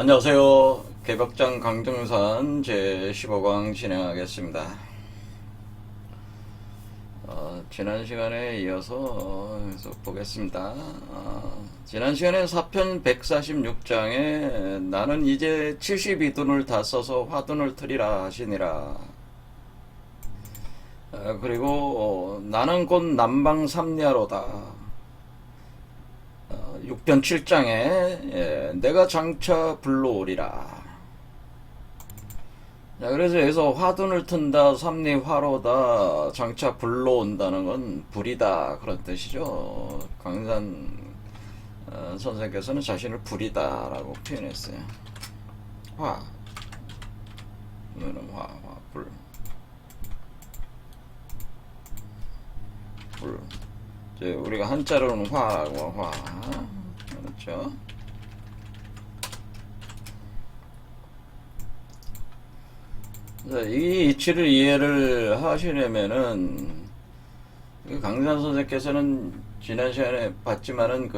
안녕하세요. 개벽장 강등산 제15강 진행하겠습니다. 지난 시간에 이어서 계속 보겠습니다. 지난 시간에 4편 146장에 나는 이제 72dun을 다 써서 화dun을 트리라 하시니라. 그리고 나는 곧 남방 삼리하로다. 6편 7장에 내가 장차 불러오리라. 자, 그래서 여기서 화둔을 튼다, 삼리화로다, 장차 불러온다는 건 불이다 그런 뜻이죠. 강산 선생께서는 자신을 불이다라고 표현했어요. 화, 이거는 불. 이제 우리가 한자로는 화라고 화. 그렇죠? 이 이치를 이해를 하시려면은 강산 선생께서는 지난 시간에 봤지만은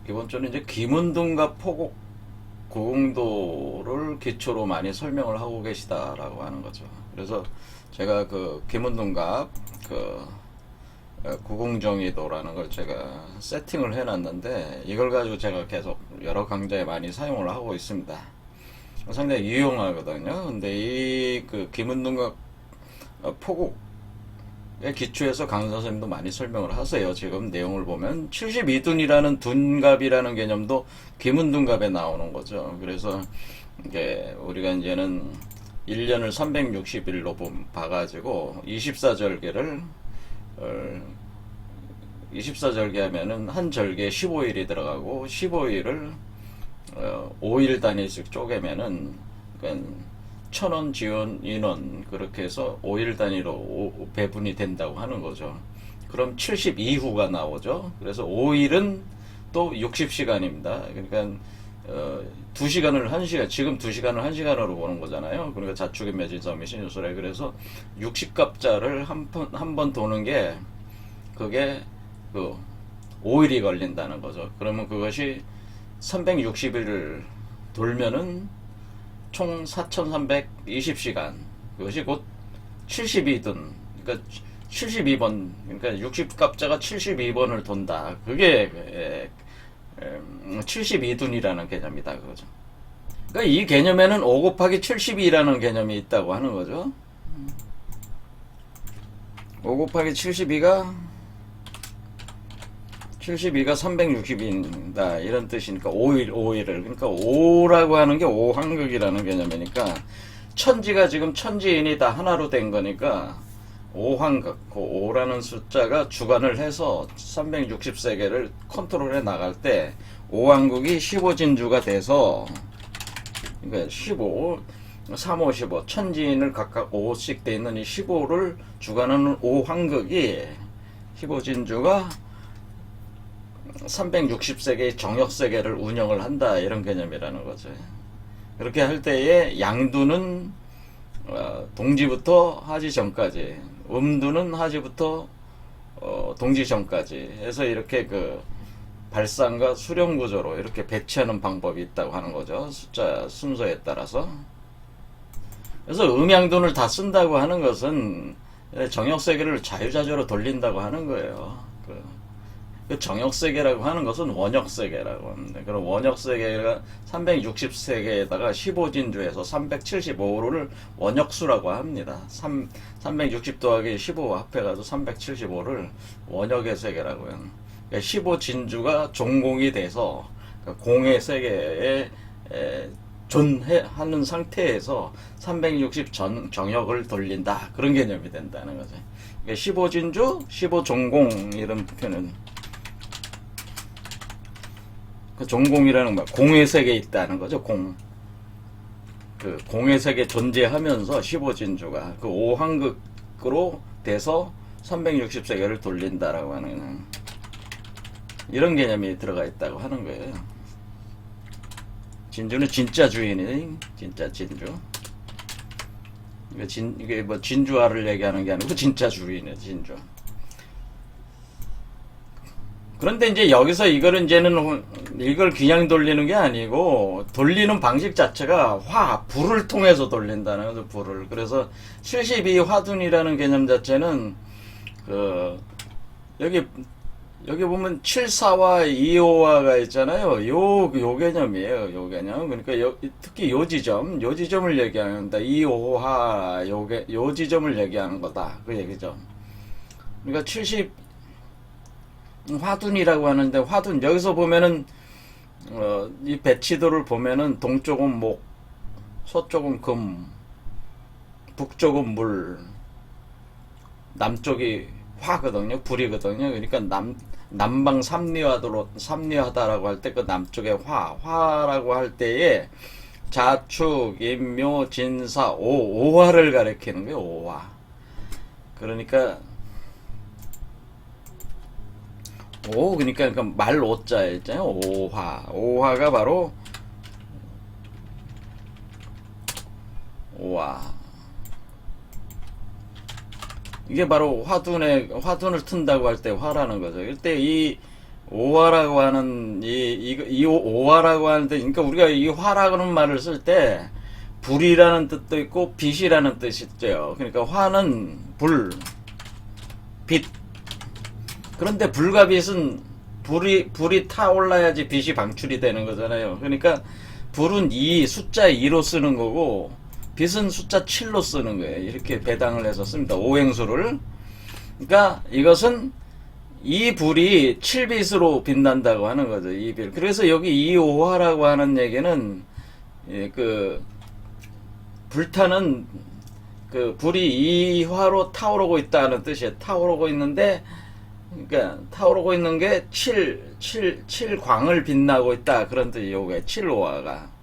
기본적으로 이제 김운동과 포곡 고공도를 기초로 많이 설명을 하고 계시다라고 하는 거죠. 그래서 제가 김운동갑 구공정의도라는 걸 제가 세팅을 해놨는데 이걸 가지고 제가 계속 여러 강좌에 많이 사용을 하고 있습니다. 상당히 유용하거든요. 근데 이 김은동과 포국의 기초에서 강사 선생님도 많이 설명을 하세요. 지금 내용을 보면 72dun이라는 둔갑이라는 개념도 김은둔갑에 나오는 거죠. 그래서 이게 우리가 이제는 1년을 360일로 봐가지고 24절개를 24절개 하면은 한 절개에 15일이 들어가고 15일을 5일 단위씩 쪼개면은 그러니까 천원, 지원, 인원 그렇게 해서 5일 단위로 배분이 된다고 하는 거죠. 그럼 72후가 나오죠. 그래서 5일은 또 60시간입니다. 그러니까 2시간을 1시간, 지금 2시간을 1시간으로 보는 거잖아요. 그러니까 자축의 매진섬이 신유술에. 그래서 60갑자를 한 번 도는 게 그게 5일이 걸린다는 거죠. 그러면 그것이 360일을 돌면은 총 4320시간. 그것이 곧 72든. 그러니까 72번, 그러니까 60갑자가 72번을 돈다. 그게 72dun이라는 개념이다. 그거죠. 그러니까 이 개념에는 5 곱하기 72라는 개념이 있다고 하는 거죠. 5 곱하기 72가 360이다 이런 뜻이니까 5일을 그러니까 5라고 하는 게 5황극이라는 개념이니까 천지가 지금 천지인이 다 하나로 된 거니까 5황극 그 5라는 숫자가 주관을 해서 360세계를 컨트롤해 나갈 때 5황극이 15진주가 돼서 그러니까 15 3, 5, 15 천지인을 각각 5씩 돼 있는 이 15를 주관하는 5황극이 15진주가 360세계의 정역세계를 운영을 한다 이런 개념이라는 거죠. 그렇게 할 때에 양두는 동지부터 하지 전까지, 음두는 하지부터 동지 전까지 해서 이렇게 발상과 수령 구조로 이렇게 배치하는 방법이 있다고 하는 거죠. 숫자 순서에 따라서. 그래서 음양둔을 다 쓴다고 하는 것은 정역세계를 자유자재로 돌린다고 하는 거예요. 그 정역세계라고 하는 것은 원역세계라고 합니다. 그럼 원역세계가 360세계에다가 15진주에서 375를 원역수라고 합니다. 360 더하기 15 합해가지고 375를 원역의 세계라고 해요. 그러니까 15진주가 종공이 돼서 공의 세계에 존하는 상태에서 360 정역을 돌린다. 그런 개념이 된다는 거죠. 그러니까 15진주, 15종공 이런 표현은 그 종공이라는 말, 공의 세계에 있다는 거죠. 공의 세계 존재하면서 15진주가 그 5황극으로 돼서 360세계를 돌린다라고 하는 이런 개념이 들어가 있다고 하는 거예요. 진주는 진짜 주인이 진짜 진주. 이게 뭐 진주화를 얘기하는 게 아니고 진짜 주인이에요. 진주. 그런데 이제 여기서 이거를 이제는 이걸 그냥 돌리는 게 아니고 돌리는 방식 자체가 불을 통해서 돌린다는 거죠. 불을. 그래서 72 화둔이라는 개념 자체는 그 여기 보면 74와 25화가 있잖아요. 요 개념이에요. 요 개념. 그러니까 특히 요 지점을 얘기한다. 25화 요 지점을 얘기하는 거다. 그 얘기죠. 그러니까 70 화둔이라고 하는데 화둔 여기서 보면은 이 배치도를 보면은 동쪽은 목, 서쪽은 금, 북쪽은 물, 남쪽이 화거든요. 불이거든요. 그러니까 남방 삼리하다라고 할 때 그 남쪽에 화라고 할 때에 자축, 인묘, 진사, 오화를 가리키는 거예요. 오화. 그러니까 그러니까 말 오자 있잖아요. 오화가 바로 오화. 이게 바로 화둔을 튼다고 할 때 화라는 거죠. 이때 이 오화라고 하는 이 오화라고 하는데, 그러니까 우리가 이 화라는 말을 쓸 때 불이라는 뜻도 있고 빛이라는 뜻이 있죠. 그러니까 화는 불, 빛. 그런데 불과 빛은 불이 타올라야지 빛이 방출이 되는 거잖아요. 그러니까 불은 숫자 2로 쓰는 거고 빛은 숫자 7로 쓰는 거예요. 이렇게 배당을 해서 씁니다. 오행수를. 그러니까 이것은 이 불이 7빛으로 빛난다고 하는 거죠. 이 빛. 그래서 여기 이 오화라고 하는 얘기는 불타는 불이 이 화로 타오르고 있다는 뜻이에요. 타오르고 있는데, 그러니까 타오르고 있는 게 7광을 빛나고 있다. 그런 뜻이에요. 요게 7오화가.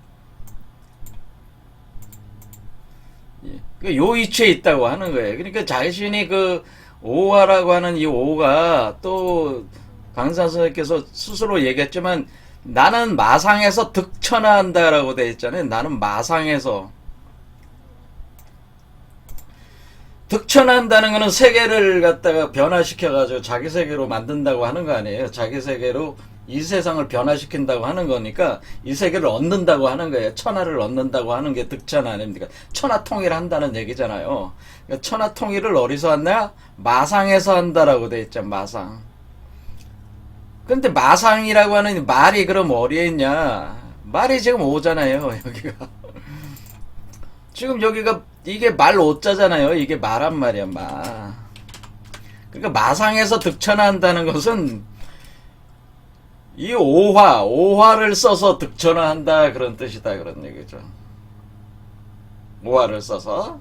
요 위치에 있다고 하는 거예요. 그러니까 자신이 오화라고 하는 이 오가 또 강산 선생님께서 스스로 얘기했지만 나는 마상에서 득천한다라고 되어 있잖아요. 나는 마상에서 득천한다는 거는 세계를 갖다가 변화시켜가지고 자기 세계로 만든다고 하는 거 아니에요. 자기 세계로 이 세상을 변화시킨다고 하는 거니까 이 세계를 얻는다고 하는 거예요. 천하를 얻는다고 하는 게 득천 아닙니까? 천하통일 한다는 얘기잖아요. 그러니까 천하통일을 어디서 한다? 마상에서 한다라고 돼 있죠. 마상. 근데 마상이라고 하는 말이 그럼 어디에 있냐? 말이 지금 오잖아요. 여기가. 지금 여기가 이게 말 오자잖아요. 이게 말한 말이야. 그러니까 마상에서 득천한다는 것은 이 오화를 써서 득천한다 그런 뜻이다 그런 얘기죠. 오화를 써서.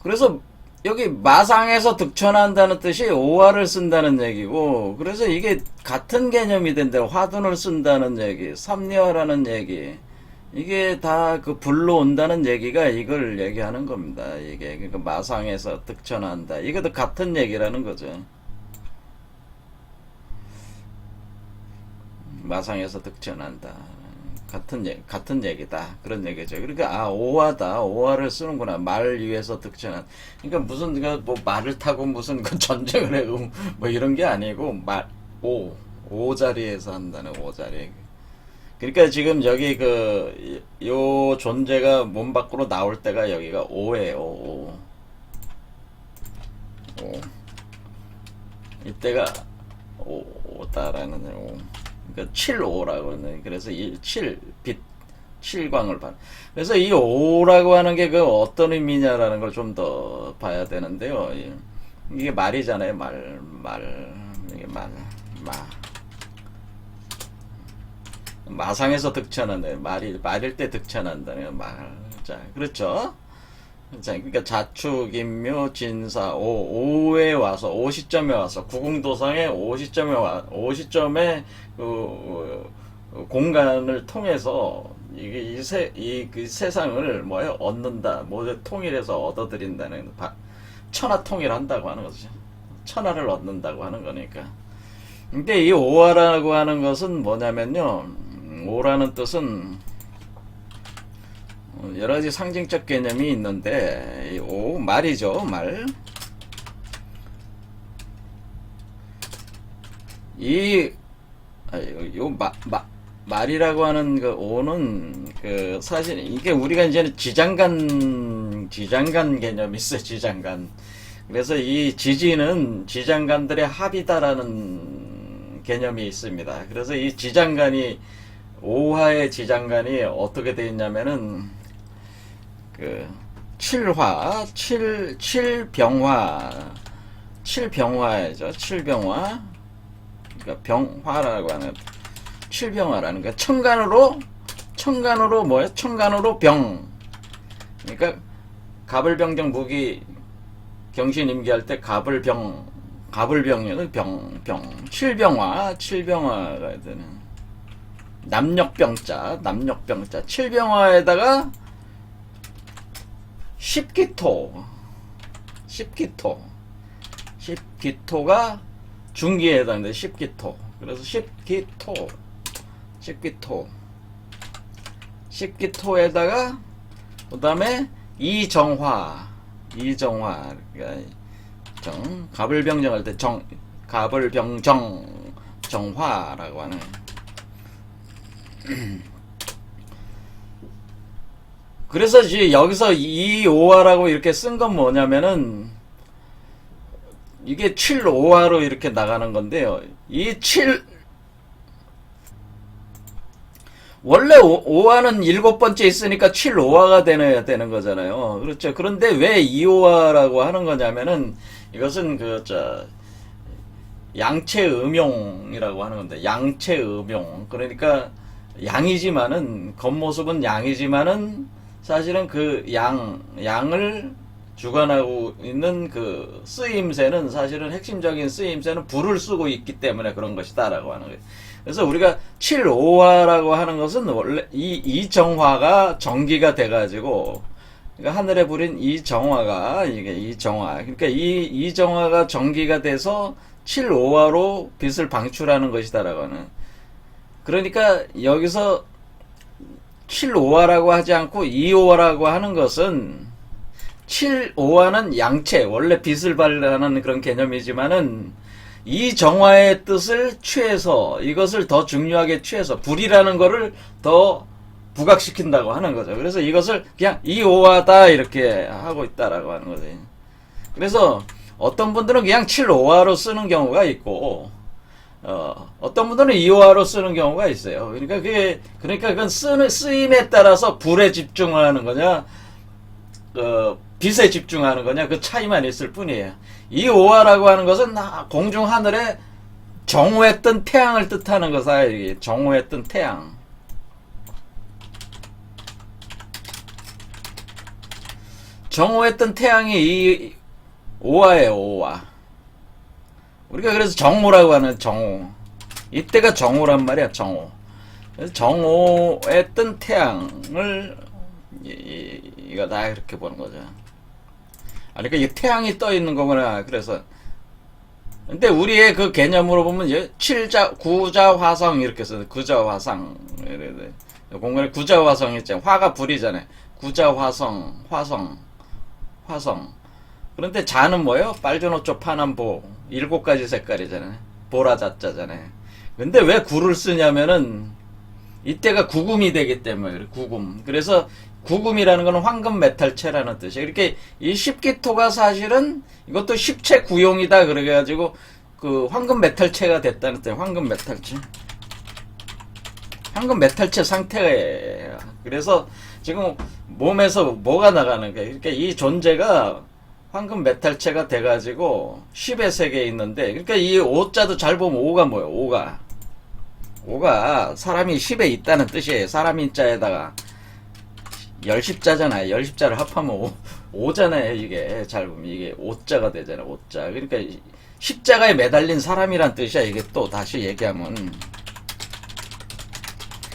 그래서 여기 마상에서 득천한다는 뜻이 오화를 쓴다는 얘기고, 그래서 이게 같은 개념이 된다. 화둔을 쓴다는 얘기, 삼리화라는 얘기, 이게 다 불로 온다는 얘기가 이걸 얘기하는 겁니다. 이게 그러니까 마상에서 득천한다. 이것도 같은 얘기라는 거죠. 마상에서 득천한다. 같은 얘기다. 그런 얘기죠. 그러니까, 오화다. 오화를 쓰는구나. 말 위에서 득천한. 그러니까 무슨, 말을 타고 무슨 전쟁을 해고, 이런 게 아니고, 오 자리에서 한다는 오 자리. 그러니까 지금 여기 요 존재가 몸 밖으로 나올 때가 여기가 오예요. 오. 이때가 오다라는 오. 그러니까 7오라고 하는. 그래서 7빛 7광을 봐. 그래서 이 오라고 하는 게 어떤 의미냐라는 걸 좀 더 봐야 되는데요. 이게 말이잖아요. 이게 마상에서 득천한다. 말일 때 득천한다는 말. 자, 그렇죠? 자, 그러니까 자축, 인묘, 진사, 오에 와서, 오 시점에 와서, 구궁도상의 오 시점에 공간을 통해서 이 세상을 얻는다. 통일해서 얻어들인다는, 천하 통일한다고 하는 거죠. 천하를 얻는다고 하는 거니까. 근데 이 오화라고 하는 것은 뭐냐면요. 오라는 뜻은 여러 가지 상징적 개념이 있는데, 이 말이죠. 말. 이, 말이라고 하는 그 오는 그 사실 이게 우리가 이제는 지장간 개념이 있어요. 지장간. 그래서 이 지지는 지장간들의 합이다라는 개념이 있습니다. 그래서 이 지장간이 오화의 지장간이 어떻게 되어 있냐면은 그 칠병화죠. 칠병화. 그러니까 병화라고 하는 칠병화라는 거. 청간으로 뭐예요? 청간으로 병. 그러니까 갑을병정 무기 경신 임기할 때 갑을병이요. 칠병화가 되는 남력병자. 칠병화에다가 십기토가 중기에 해당돼. 십기토. 그래서 십기토에다가 그 다음에 이정화. 그러니까 갑을병정 할 때 갑을병정 정화라고 하는. 그래서 이제 여기서 이오화라고 이렇게 쓴 건 뭐냐면은 이게 7오화로 이렇게 나가는 건데요. 원래 오화는 7번째 있으니까 7오화가 되는 거잖아요. 그렇죠. 그런데 왜 2오화라고 하는 거냐면은 이것은 양체음용이라고 하는 건데, 양체음용. 그러니까 양이지만은, 겉모습은 양이지만은 사실은 그 양을 주관하고 있는 그 쓰임새는 사실은 핵심적인 쓰임새는 불을 쓰고 있기 때문에 그런 것이다라고 하는 거예요. 그래서 우리가 7오화라고 하는 것은 원래 이정화가 정기가 돼가지고, 그러니까 하늘에 불인 이게 이정화. 그러니까 이정화가 정기가 돼서 7오화로 빛을 방출하는 것이다라고 하는. 그러니까 여기서 7오화라고 하지 않고 2오화라고 하는 것은 7오화는 양체, 원래 빛을 발하는 그런 개념이지만은 이 정화의 뜻을 취해서 이것을 더 중요하게 취해서 불이라는 거를 더 부각시킨다고 하는 거죠. 그래서 이것을 그냥 2오화다 이렇게 하고 있다라고 하는 거지. 그래서 어떤 분들은 그냥 7오화로 쓰는 경우가 있고 어떤 분들은 2오화로 쓰는 경우가 있어요. 그러니까 그건 쓰임에 따라서 불에 집중하는 거냐 빛에 집중하는 거냐 그 차이만 있을 뿐이에요. 이 오화라고 하는 것은 공중 하늘에 정오에 뜬 태양을 뜻하는 것이야. 정오에 뜬 태양. 정오에 뜬 태양이 이 오화예요. 오화. 우리가 그래서 정오라고 하는 정오. 이때가 정오란 말이야. 정오. 그래서 정오에 뜬 태양을 이거 다 이렇게 보는 거죠. 그러니까 이 태양이 떠 있는 거구나. 그래서 근데 우리의 그 개념으로 보면 구자 화성 이렇게 써요. 구자 화상. 공간에 구자 화성 있잖아요. 화가 불이잖아요. 구자 화성. 그런데 자는 뭐예요? 빨주노초 파남보 7가지 색깔이잖아요. 보라자자잖아요. 근데 왜 구를 쓰냐면은 이때가 구금이 되기 때문에 구금. 그래서 구금이라는 것은 황금 메탈체라는 뜻이에요. 이렇게 이 십기토가 사실은 이것도 십체 구용이다 그래가지고 그 황금 메탈체가 됐다는 뜻이에요. 황금 메탈체 상태예요. 그래서 지금 몸에서 뭐가 나가는 거예요. 그러니까 이 존재가 황금 메탈체가 돼가지고 10의 세계에 있는데, 그러니까 이 오자도 잘 보면 오가 뭐예요? 오가 사람이 10에 있다는 뜻이에요. 사람인 자에다가 열십자잖아요. 열십자를 합하면 오잖아요. 이게 잘 보면 이게 오자가 되잖아요. 오자. 그러니까 십자가에 매달린 사람이란 뜻이야. 이게 또 다시 얘기하면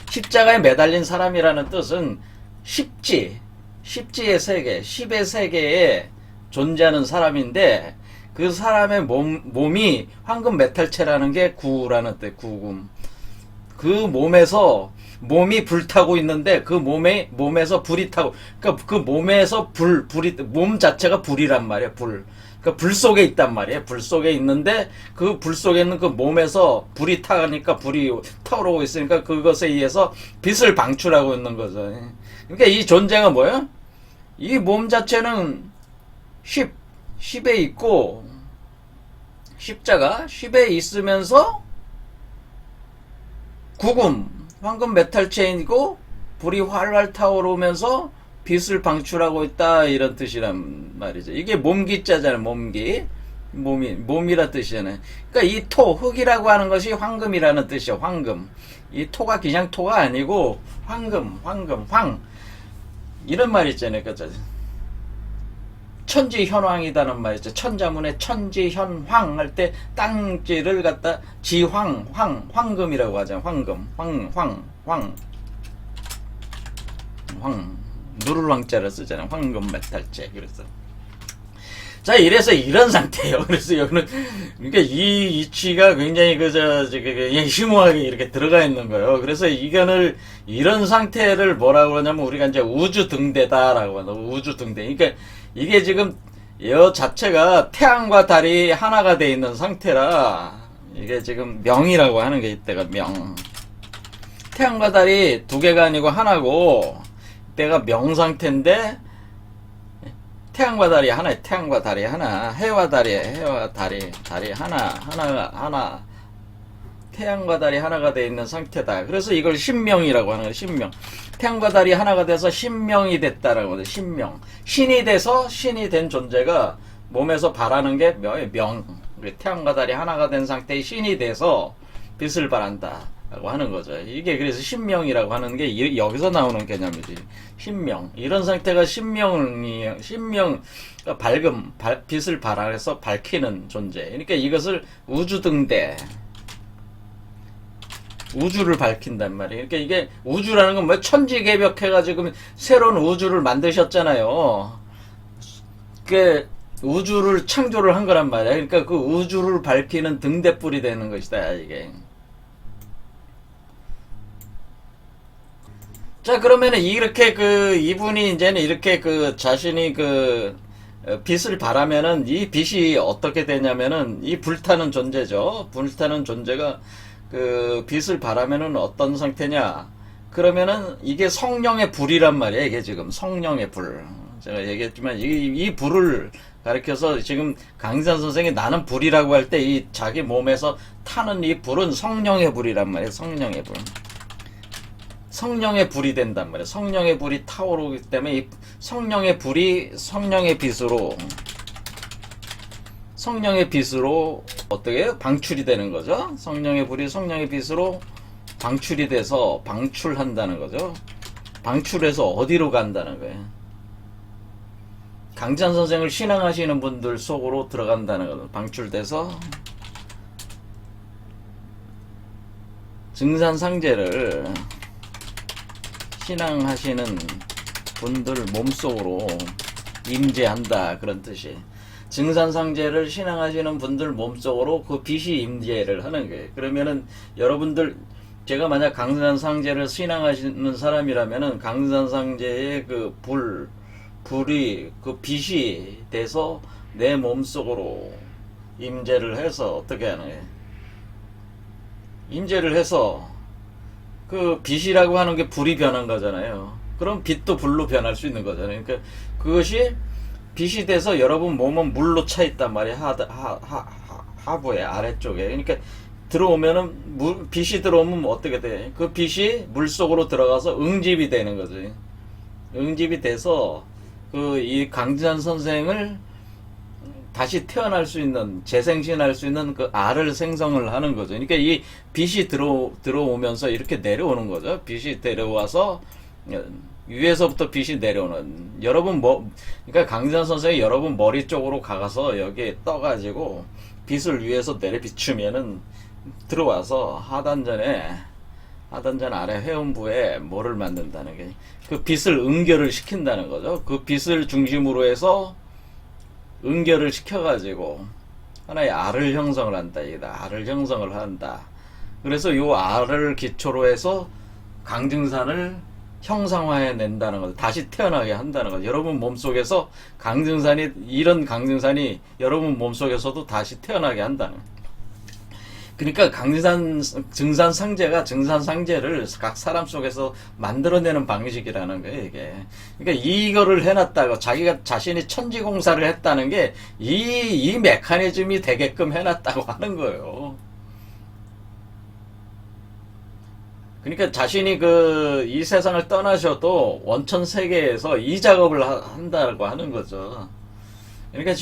십자가에 매달린 사람이라는 뜻은 십지의 세계, 10의 세계에 존재하는 사람인데 그 사람의 몸이 황금 메탈체라는 게 구라는 뜻, 구금. 그 몸에서 몸이 불타고 있는데 그 몸에서 불이 타고, 그러니까 그 몸에서 불이, 몸 자체가 불이란 말이에요. 불. 그러니까 불 속에 있단 말이에요. 불 속에 있는데 그 불 속에 있는 그 몸에서 불이 타니까 불이 타오르고 있으니까 그것에 의해서 빛을 방출하고 있는 거죠. 그러니까 이 존재가 뭐예요? 이 몸 자체는 10에 있고, 십자가 10에 있으면서 구금, 황금 메탈 체인이고 불이 활활 타오르면서 빛을 방출하고 있다, 이런 뜻이란 말이죠. 이게 몸기자잖아요. 몸이라 뜻이잖아요. 그러니까 이 흑이라고 하는 것이 황금이라는 뜻이죠. 황금. 이 토가 그냥 토가 아니고 황금, 황 이런 말 있잖아요. 그죠? 천지현황이다는 말이죠. 천자문에 천지현황 할 때 땅지를 갖다 황금이라고 하잖아요. 황금, 누를 황자를 쓰잖아요. 황금 메탈재. 그래서 자, 이래서 이런 상태예요. 그래서 여기는, 그러니까 이 이치가 굉장히 심오하게 이렇게 들어가 있는 거예요. 그래서 이런 상태를 뭐라고 그러냐면, 우리가 이제 우주등대다라고 하는, 우주등대. 그러니까 이게 지금 여 자체가 태양과 달이 하나가 돼 있는 상태라, 이게 지금 명이라고 하는 게 이때가 명. 태양과 달이 두 개가 아니고 하나고, 이때가 명 상태인데, 태양과 달이 하나, 태양과 달이 하나, 해와 달이 하나, 태양과 달이 하나가 되어 있는 상태다. 그래서 이걸 신명이라고 하는 거예요. 신명. 태양과 달이 하나가 돼서 신명이 됐다라고 하죠. 신명. 신이 돼서 신이 된 존재가 몸에서 발하는 게 명. 태양과 달이 하나가 된 상태의 신이 돼서 빛을 발한다 라고 하는 거죠. 이게 그래서 신명이라고 하는 게 여기서 나오는 개념이지. 신명. 이런 상태가 신명, 빛을 발하해서 밝히는 존재. 그러니까 이것을 우주등대. 우주를 밝힌단 말이에요. 그러니까 이게 우주라는 건 뭐 천지개벽해가지고 새로운 우주를 만드셨잖아요. 그 우주를 창조를 한 거란 말이야. 그러니까 그 우주를 밝히는 등대불이 되는 것이다, 이게. 자, 그러면은 이렇게 이분이 이제는 이렇게 자신이 빛을 발하면은 이 빛이 어떻게 되냐면은 이 불타는 존재죠. 불타는 존재가 빛을 발하면은 어떤 상태냐. 그러면은 이게 성령의 불이란 말이에요. 이게 지금 성령의 불. 제가 얘기했지만 이 불을 가리켜서 지금 강산 선생이 나는 불이라고 할 때 이 자기 몸에서 타는 이 불은 성령의 불이란 말이에요. 성령의 불. 성령의 불이 된단 말이에요. 성령의 불이 타오르기 때문에 이 성령의 불이 성령의 빛으로 어떻게 해요? 방출이 되는 거죠. 성령의 불이 성령의 빛으로 방출이 돼서 방출한다는 거죠. 방출해서 어디로 간다는 거예요? 강지한 선생을 신앙하시는 분들 속으로 들어간다는 거죠. 방출돼서 증산상제를 신앙하시는 분들 몸속으로 임재한다, 그런 뜻이. 증산상제를 신앙하시는 분들 몸속으로 그 빛이 임재를 하는 거예요. 그러면은 여러분들, 제가 만약 강산상제를 신앙하시는 사람이라면은 강산상제의 불이 빛이 돼서 내 몸속으로 임재를 해서 어떻게 하는 거예요? 임재를 해서 빛이라고 하는 게 불이 변한 거잖아요. 그럼 빛도 불로 변할 수 있는 거잖아요. 그러니까 그것이 빛이 돼서 여러분 몸은 물로 차 있단 말이에요. 하부에, 아래쪽에. 그러니까 들어오면은 빛이 들어오면 어떻게 돼? 그 빛이 물 속으로 들어가서 응집이 되는 거지. 응집이 돼서 이 강진환 선생을 다시 태어날 수 있는, 재생신할 수 있는 알을 생성을 하는 거죠. 그러니까 이 빛이 들어오면서 이렇게 내려오는 거죠. 빛이 내려와서 위에서부터 빛이 내려오는. 그러니까 강진환 선생이 여러분 머리 쪽으로 가서 여기에 떠가지고 빛을 위에서 내려 비추면은 들어와서 하단전 아래 회음부에 뭐를 만든다는 게, 그 빛을 응결을 시킨다는 거죠. 그 빛을 중심으로 해서 응결을 시켜가지고 하나의 알을 형성을 한다. 알을 형성을 한다. 그래서 요 R을 기초로 해서 강증산을 형상화해 낸다는 거죠. 다시 태어나게 한다는 거죠. 여러분 몸속에서 이런 강증산이 여러분 몸속에서도 다시 태어나게 한다는 거죠. 그러니까 증산상제가 증산상제를 각 사람 속에서 만들어내는 방식이라는 거예요, 이게. 그러니까 이거를 해놨다고 자기가 자신이 천지공사를 했다는 게 이 메커니즘이 되게끔 해놨다고 하는 거예요. 그러니까 자신이 이 세상을 떠나셔도 원천 세계에서 이 작업을 한다고 하는 거죠. 그러니까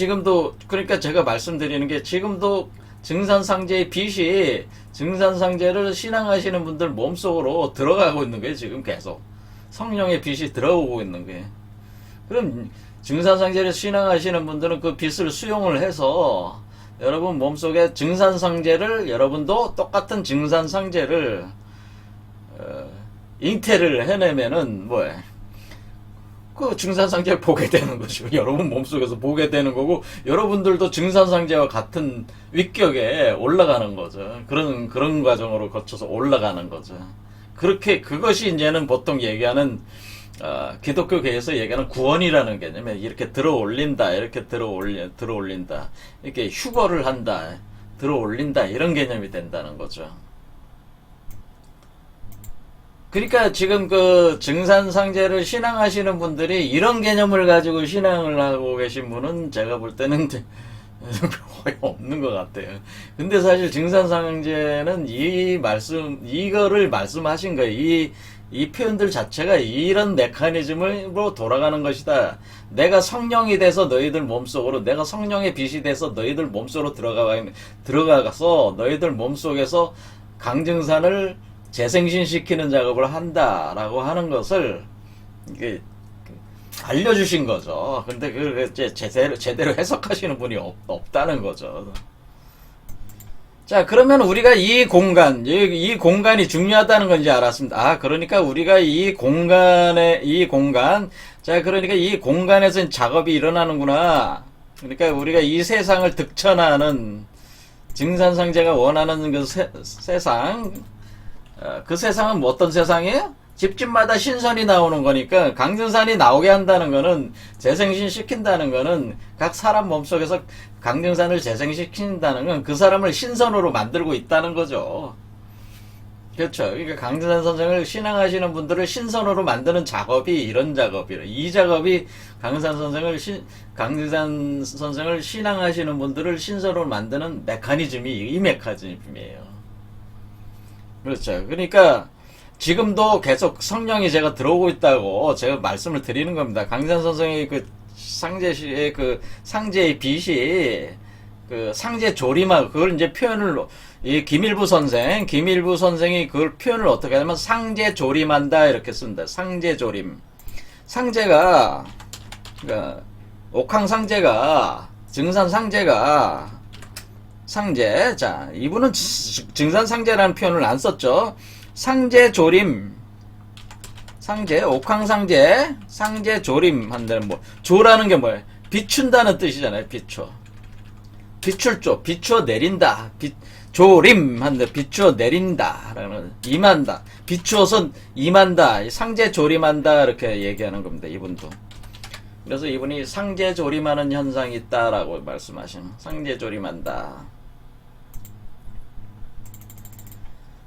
그러니까 제가 말씀드리는 게 지금도 증산상제의 빛이 증산상제를 신앙하시는 분들 몸속으로 들어가고 있는 거예요. 지금 계속 성령의 빛이 들어오고 있는 거예요. 그럼 증산상제를 신앙하시는 분들은 그 빛을 수용을 해서 여러분 몸속에 증산상제를 여러분도 똑같은 증산상제를 잉태를 해내면은 그 증산상제를 보게 되는 거죠. 여러분 몸속에서 보게 되는 거고, 여러분들도 증산상제와 같은 위격에 올라가는 거죠. 그런 과정으로 거쳐서 올라가는 거죠. 그것이 이제는 보통 얘기하는, 기독교계에서 얘기하는 구원이라는 개념이에요. 이렇게 들어올린다, 들어올린다. 이렇게 휴거를 한다, 들어올린다, 이런 개념이 된다는 거죠. 그러니까 지금 증산상제를 신앙하시는 분들이 이런 개념을 가지고 신앙을 하고 계신 분은 제가 볼 때는 거의 없는 것 같아요. 근데 사실 증산상제는 이거를 말씀하신 거예요. 이 표현들 자체가 이런 메커니즘으로 돌아가는 것이다. 내가 성령이 돼서 너희들 몸속으로, 내가 성령의 빛이 돼서 너희들 몸속으로 들어가서 너희들 몸속에서 강증산을 재생신시키는 작업을 한다라고 하는 것을 이게 알려주신 거죠. 근데 제대로 해석하시는 분이 없다는 거죠. 자, 그러면 우리가 이 공간이 중요하다는 건지 알았습니다. 그러니까 우리가 자, 그러니까 이 공간에서 작업이 일어나는구나. 그러니까 우리가 이 세상을 득천하는 증산상제가 원하는 그 세상, 그 세상은 어떤 세상이에요? 집집마다 신선이 나오는 거니까 강증산이 나오게 한다는 거는, 재생신 시킨다는 거는, 각 사람 몸속에서 강증산을 재생시킨다는 건 그 사람을 신선으로 만들고 있다는 거죠. 그렇죠. 그러니까 강증산 선생을 신앙하시는 분들을 신선으로 만드는 작업이 이런 작업이에요. 이 작업이 강증산 선생을 신앙하시는 분들을 신선으로 만드는 이 메커니즘이에요. 그렇죠. 그러니까 지금도 계속 성령이 제가 들어오고 있다고 제가 말씀을 드리는 겁니다. 강산 선생의 상제의 빛이 상제 조림하고, 그걸 이제 김일부 선생이 그걸 표현을 어떻게 하냐면 상제 조림한다 이렇게 씁니다. 상제 조림. 상제가 옥황상제가 증산상제가 상제. 자, 이분은 증산상제라는 표현을 안 썼죠. 상제조림. 옥황상제, 상제조림 한다는 조라는 게 뭐예요? 비춘다는 뜻이잖아요. 비추어 내린다. 조림 한다. 비추어 내린다. 라는, 임한다. 비추어서 임한다. 상제조림한다. 이렇게 얘기하는 겁니다. 이분도. 그래서 이분이 상제조림하는 현상이 있다라고 말씀하시는, 상제조림한다.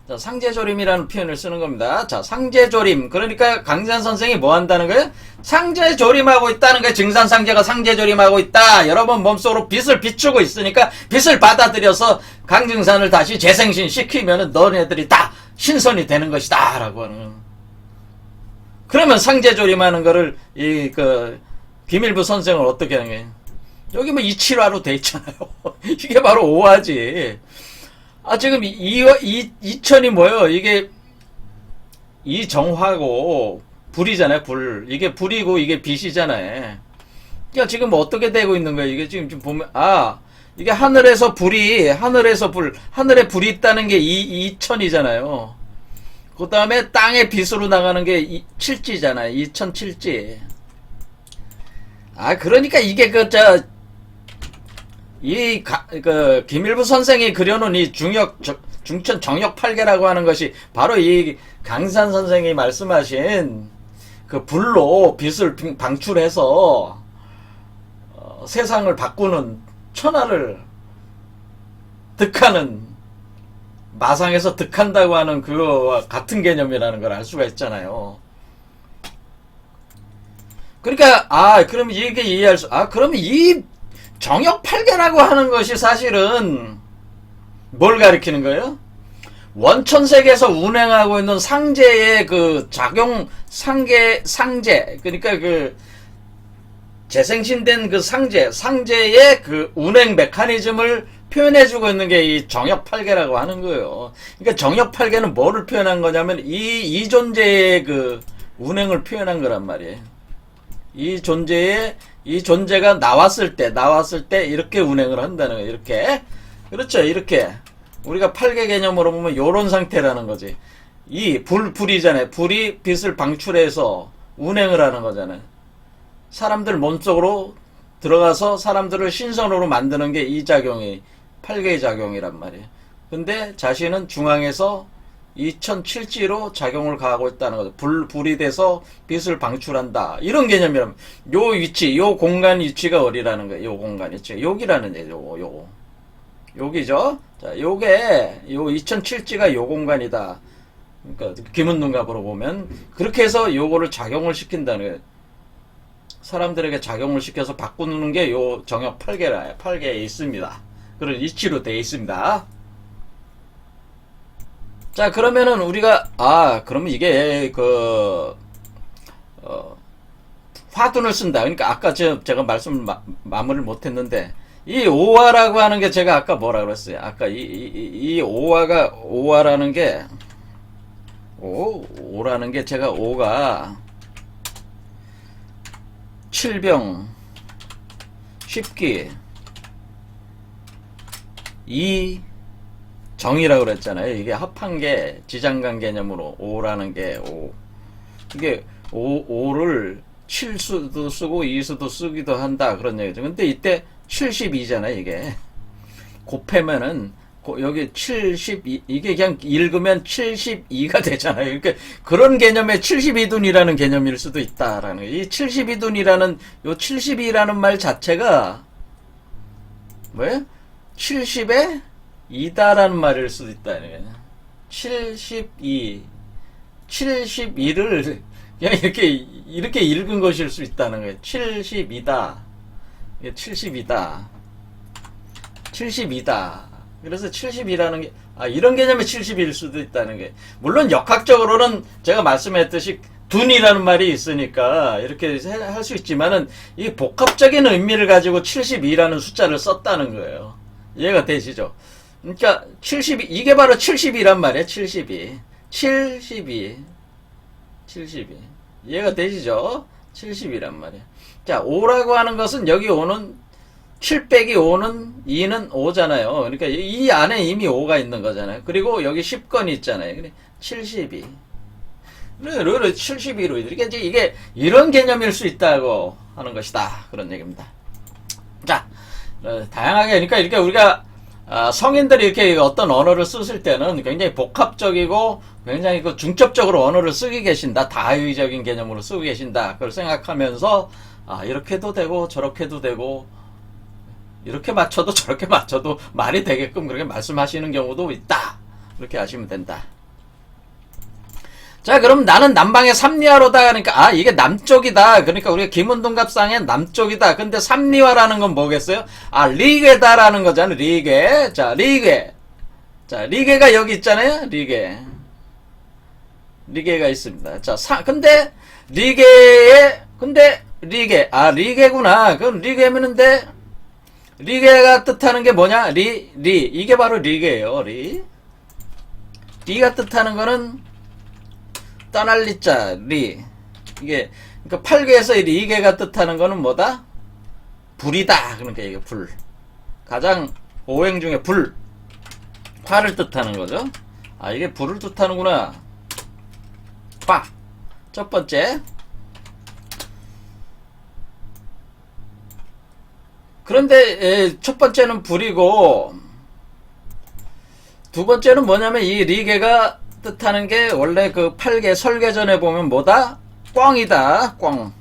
자, 상제조림이라는 표현을 쓰는 겁니다. 자, 상제조림. 그러니까 강산 선생이 뭐 한다는 거예요? 상제조림하고 있다는 거예요. 증산상제가 상제조림하고 있다. 여러분 몸속으로 빛을 비추고 있으니까 빛을 받아들여서 강증산을 다시 재생신 시키면은 너네들이 다 신선이 되는 것이다. 라고 하는 거예요. 그러면 상제조림하는 거를 김일부 선생을 어떻게 하는 거예요? 여기 이칠화로 돼 있잖아요. 이게 바로 오화지. 지금 이천이 뭐예요? 이게 이정화고 불이잖아요. 불. 이게 불이고 이게 빛이잖아요. 그러니까 지금 어떻게 되고 있는 거예요? 이게 지금 보면 이게 하늘에 불이 있다는 게 이천이잖아요. 그 다음에 땅의 빛으로 나가는 게 칠지잖아요. 이천 칠지. 그러니까 이게 김일부 선생이 그려놓은 이 중천 정역팔계라고 하는 것이 바로 이 강산 선생이 말씀하신 그 불로 빛을 방출해서 세상을 바꾸는 천하를 득하는 마상에서 득한다고 하는 그거와 같은 개념이라는 걸 알 수가 있잖아요. 그러니까 그럼 이게 이해할 수 그러면 이 정역팔계라고 하는 것이 사실은 뭘 가리키는 거예요? 원천세계에서 운행하고 있는 상제의 그 작용 상제 그러니까 그 재생신된 그 상제의 그 운행 메커니즘을 표현해주고 있는 게 이 정역팔계라고 하는 거예요. 그러니까 정역팔계는 뭐를 표현한 거냐면 이 존재의 그 운행을 표현한 거란 말이에요. 이 존재가 나왔을 때 이렇게 운행을 한다는 거예요. 이렇게. 그렇죠. 이렇게. 우리가 팔계 개념으로 보면 요런 상태라는 거지. 이 불이잖아요. 불이 빛을 방출해서 운행을 하는 거잖아요. 사람들 몸속으로 들어가서 사람들을 신선으로 만드는 게 이 작용이 팔계의 작용이란 말이에요. 근데 자신은 중앙에서 2007지로 작용을 가하고 있다는 거죠. 불이 돼서 빛을 방출한다. 이런 개념이라면 요 위치, 요 공간 위치가 어디라는 거예요. 요 공간 위치. 여기라는 얘기죠. 여기죠. 자, 요게 요 2007지가 요 공간이다. 그러니까 김은둔갑으로 보면 그렇게 해서 요거를 작용을 시킨다는 거예요. 사람들에게 작용을 시켜서 바꾸는 게 요 정역 팔계에 있습니다. 그런 위치로 되어 있습니다. 자, 그러면은 우리가 그러면 이게 화둔을 쓴다. 그러니까 아까 제가 말씀을 마무리를 못했는데 이 오화라고 하는 게 제가 아까 뭐라 그랬어요? 아까 이 오화라는 게 오라는 게 제가 오가 칠병, 십기, 이 정이라고 그랬잖아요. 이게 합한 게 지장간 개념으로 오라는 게 이게 오를 칠수도 쓰고 이수도 쓰기도 한다 그런 얘기죠. 근데 이때 72잖아요. 이게 곱하면은 여기 72 이게 그냥 읽으면 72가 되잖아요. 그러니까 그런 개념의 72둔이라는 개념일 수도 있다라는 거예요. 이 72둔이라는 요 72라는 말 자체가 뭐예요? 70에 2다라는 말일 수도 있다는 거예요. 72를 그냥 이렇게 읽은 것일 수 있다는 거예요. 72다. 72다. 그래서 70이라는 게 이런 개념의 70일 수도 있다는 게 물론 역학적으로는 제가 말씀했듯이 둔이라는 말이 있으니까 이렇게 할 수 있지만은 이 복합적인 의미를 가지고 72라는 숫자를 썼다는 거예요. 이해가 되시죠? 그러니까 72 이게 바로 72란 말이에요. 72 이해가 되시죠? 70이란 말이에요. 자, 5라고 하는 것은 여기 5는 7 빼기 5는 2는 5잖아요. 그러니까 이 안에 이미 5가 있는 거잖아요. 그리고 여기 10건이 있잖아요. 그래 72. 그래 72로 이게 이런 개념일 수 있다고 하는 것이다. 그런 얘기입니다. 자, 다양하게 그러니까 이렇게 우리가 성인들이 이렇게 어떤 언어를 쓰실 때는 굉장히 복합적이고 굉장히 중첩적으로 언어를 쓰고 계신다. 다의적인 개념으로 쓰고 계신다. 그걸 생각하면서 이렇게도 되고 저렇게도 되고 이렇게 맞춰도 저렇게 맞춰도 말이 되게끔 그렇게 말씀하시는 경우도 있다. 그렇게 하시면 된다. 자, 그럼 나는 남방의 삼리화로다. 그러니까 이게 남쪽이다. 그러니까 우리가 김은둔갑상의 남쪽이다. 근데 삼리화라는 건 뭐겠어요? 리괴다라는 거잖아요. 리괴. 자, 리괴. 자, 리괴가 여기 있잖아요. 리괴가 있습니다. 자, 근데 리괴에 리괴구나. 그럼 리괴면은데 리괴가 뜻하는 게 뭐냐? 이게 바로 리괴예요. 리가 뜻하는 거는 떠날 리자, 이게, 그러니까 8개에서 리괴가 뜻하는 거는 뭐다? 불이다. 그러니까 이게 불. 가장 오행 중에 불. 화를 뜻하는 거죠. 이게 불을 뜻하는구나. 화. 첫 번째. 그런데 첫 번째는 불이고 두 번째는 뭐냐면 이 리게가 뜻하는 게 원래 그 팔개 설계전에 보면 뭐다? 꽝이다. 꽝.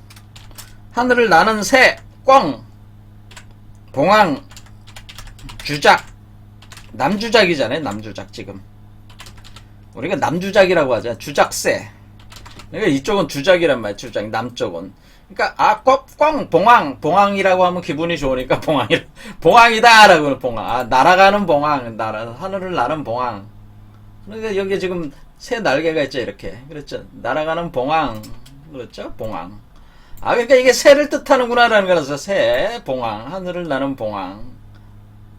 하늘을 나는 새. 꽝. 봉황. 주작. 남주작이잖아요. 남주작 지금. 우리가 남주작이라고 하잖아. 주작새. 그러니까 이쪽은 주작이란 말이야. 주작. 남쪽은. 그러니까 꽝 봉황. 봉황이라고 하면 기분이 좋으니까 봉황이다라고 하는 봉황. 날아가는 봉황. 하늘을 나는 봉황. 그러니까 여기 지금 새 날개가 있죠. 이렇게. 그렇죠. 날아가는 봉황. 그렇죠. 봉황. 그러니까 이게 새를 뜻하는구나라는 거라서 새, 봉황. 하늘을 나는 봉황.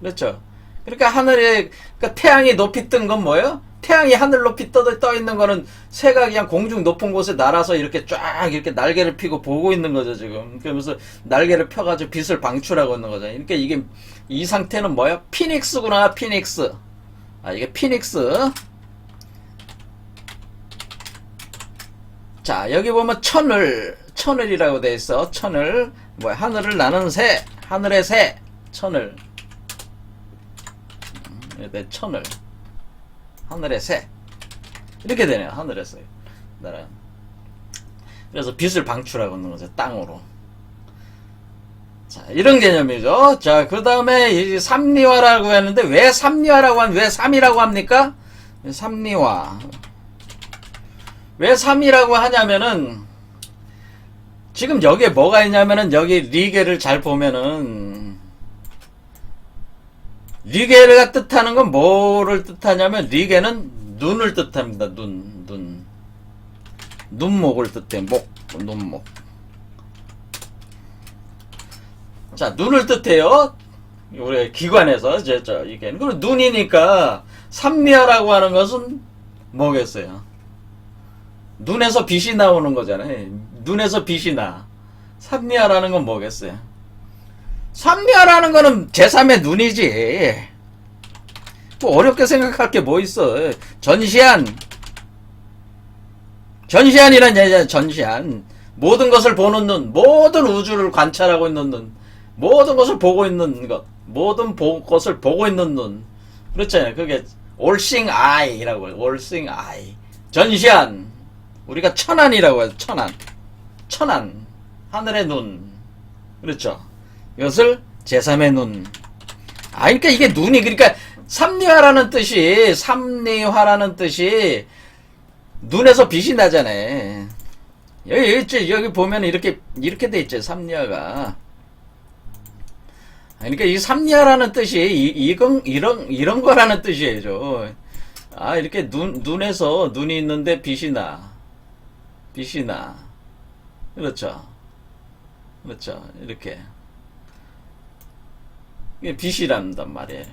그렇죠. 그러니까 하늘에, 그러니까 태양이 높이 뜬 건 뭐예요? 태양이 하늘 높이 떠 있는 거는 새가 그냥 공중 높은 곳에 날아서 이렇게 쫙 이렇게 날개를 펴고 보고 있는 거죠, 지금. 그러면서 날개를 펴가지고 빛을 방출하고 있는 거죠. 그러니까 이게, 이 상태는 뭐야? 피닉스구나, 피닉스. 이게 피닉스. 자, 여기 보면 천을이라고 돼 있어. 천을. 뭐야? 하늘을 나는 새. 하늘의 새. 천을. 네, 천을. 하늘의 새. 이렇게 되네요. 하늘의 새. 그래서 빛을 방출하고 있는 거죠. 땅으로. 자, 이런 개념이죠. 자, 그 다음에 이 삼리화라고 했는데 왜 삼리화라고 하면 왜 3이라고 합니까? 삼리화. 왜 3이라고 하냐면은 지금 여기에 뭐가 있냐면은 여기 리게를 잘 보면은 리게가 뜻하는 건 뭐를 뜻하냐면 리게는 눈을 뜻합니다. 눈목을 뜻해. 눈목. 자, 눈을 뜻해요. 우리 기관에서 이게 그럼 눈이니까 삼리화라고 하는 것은 뭐겠어요? 눈에서 빛이 나오는 거잖아요. 눈에서 빛이 나. 삼리화라는 건 뭐겠어요? 삼리화라는 거는 제3의 눈이지. 또 어렵게 생각할 게 뭐 있어. 전시안이란 얘기잖아. 전시안. 모든 것을 보는 눈. 모든 우주를 관찰하고 있는 눈. 모든 것을 보고 있는 것. 모든 것을 보고 있는 눈. 그렇잖아요. 그게 all seeing eye라고 해요. all seeing eye. 전시안. 우리가 천안이라고 해요. 천안. 하늘의 눈. 그렇죠. 이것을 제3의 눈. 그러니까 이게 눈이, 그러니까 삼리화라는 뜻이 눈에서 빛이 나잖아요. 여기 보면 이렇게 돼 있죠. 삼리화가. 그러니까 이 삼리화라는 뜻이 이런 거라는 뜻이에요. 이렇게 눈에서 눈이 있는데 빛이 나. 그렇죠. 이렇게. 이게 빛이란단 말이에요.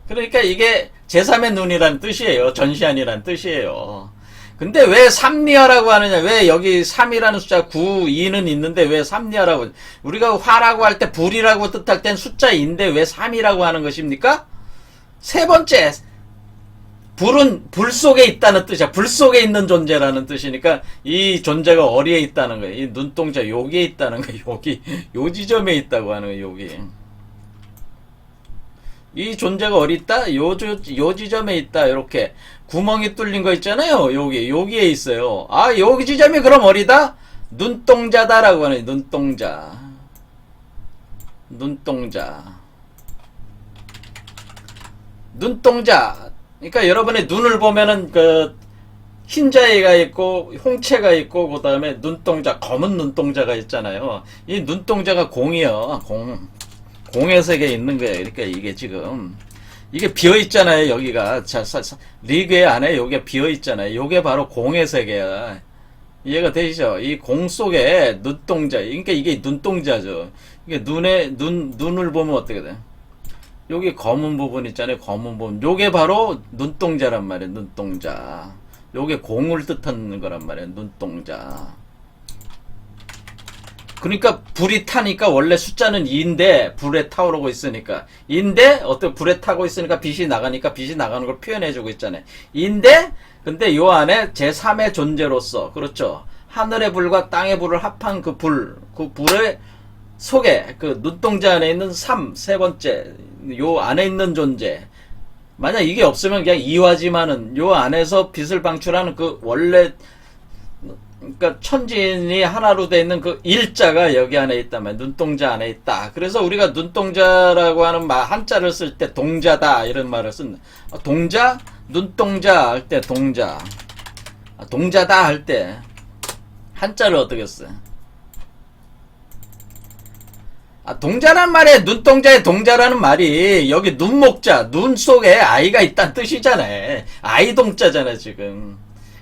그러니까 이게 제3의 눈이란 뜻이에요. 전시안이란 뜻이에요. 근데 왜 삼리화라고 하느냐? 왜 여기 3이라는 숫자 9, 2는 있는데 왜 삼리화라고? 우리가 화라고 할 때 불이라고 뜻할 땐 숫자 2인데 왜 3이라고 하는 것입니까? 세 번째, 불은 불 속에 있다는 뜻이야. 불 속에 있는 존재라는 뜻이니까 이 존재가 어디에 있다는 거예요. 이 눈동자 여기에 있다는 거예요. 여기 요 지점에 있다고 하는 거예요. 여기. 이 존재가 어디 있다? 요 지점에 있다. 이렇게 구멍이 뚫린 거 있잖아요. 여기에 있어요. 여기 지점이 그럼 어디다? 눈동자다라고 하는 눈동자. 그러니까 여러분의 눈을 보면은 그 흰자위가 있고 홍채가 있고 그 다음에 눈동자, 검은 눈동자가 있잖아요. 이 눈동자가 공이요. 공의 세계에 있는 거예요. 그러니까 이게 지금 이게 비어 있잖아요. 여기가 리그의 안에 여기가 비어 있잖아요. 이게 바로 공의 세계야. 이해가 되시죠? 이 공 속에 눈동자. 그러니까 이게 눈동자죠. 이게 눈을 보면 어떻게 돼? 여기 검은 부분 있잖아요. 검은 부분. 요게 바로 눈동자란 말이에요. 눈동자. 요게 공을 뜻하는 거란 말이에요. 눈동자. 그러니까 불이 타니까 원래 숫자는 2인데 불에 타오르고 있으니까 2인데 불에 타고 있으니까 빛이 나가니까 빛이 나가는 걸 표현해주고 있잖아요. 2인데 근데 요 안에 제3의 존재로서 그렇죠. 하늘의 불과 땅의 불을 합한 그 불의 속에 그 눈동자 안에 있는 세 번째 요 안에 있는 존재 만약 이게 없으면 그냥 이화지만은 요 안에서 빛을 방출하는 그 원래 그러니까 천지인이 하나로 돼 있는 그 일자가 여기 안에 있다면 눈동자 안에 있다. 그래서 우리가 눈동자라고 하는 말 한자를 쓸 때 동자다 이런 말을 쓴다. 동자 눈동자 할 때 동자 동자다 할 때 한자를 어떻게 써요? 동자란 말에 눈동자에 동자라는 말이 여기 눈목자 눈 속에 아이가 있다는 뜻이잖아요. 아이 동자잖아 지금.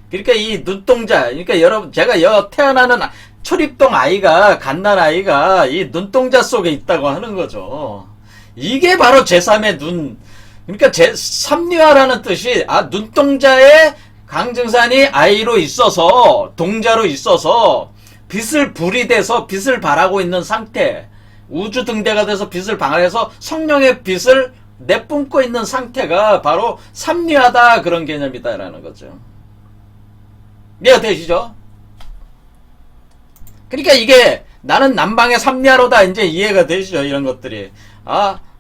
그러니까 이 눈동자 그러니까 여러분 제가 태어나는 초립동 아이가 갓난 아이가 이 눈동자 속에 있다고 하는 거죠. 이게 바로 제3의 눈 그러니까 제3류화라는 뜻이 눈동자에 강증산이 아이로 있어서 동자로 있어서 빛을 불이 돼서 빛을 발하고 있는 상태 우주 등대가 돼서 빛을 방해해서 성령의 빛을 내뿜고 있는 상태가 바로 삼류하다 그런 개념이다라는 거죠. 이해가 되시죠? 그러니까 이게 나는 남방의 삼류하로다 이제 이해가 되시죠? 이런 것들이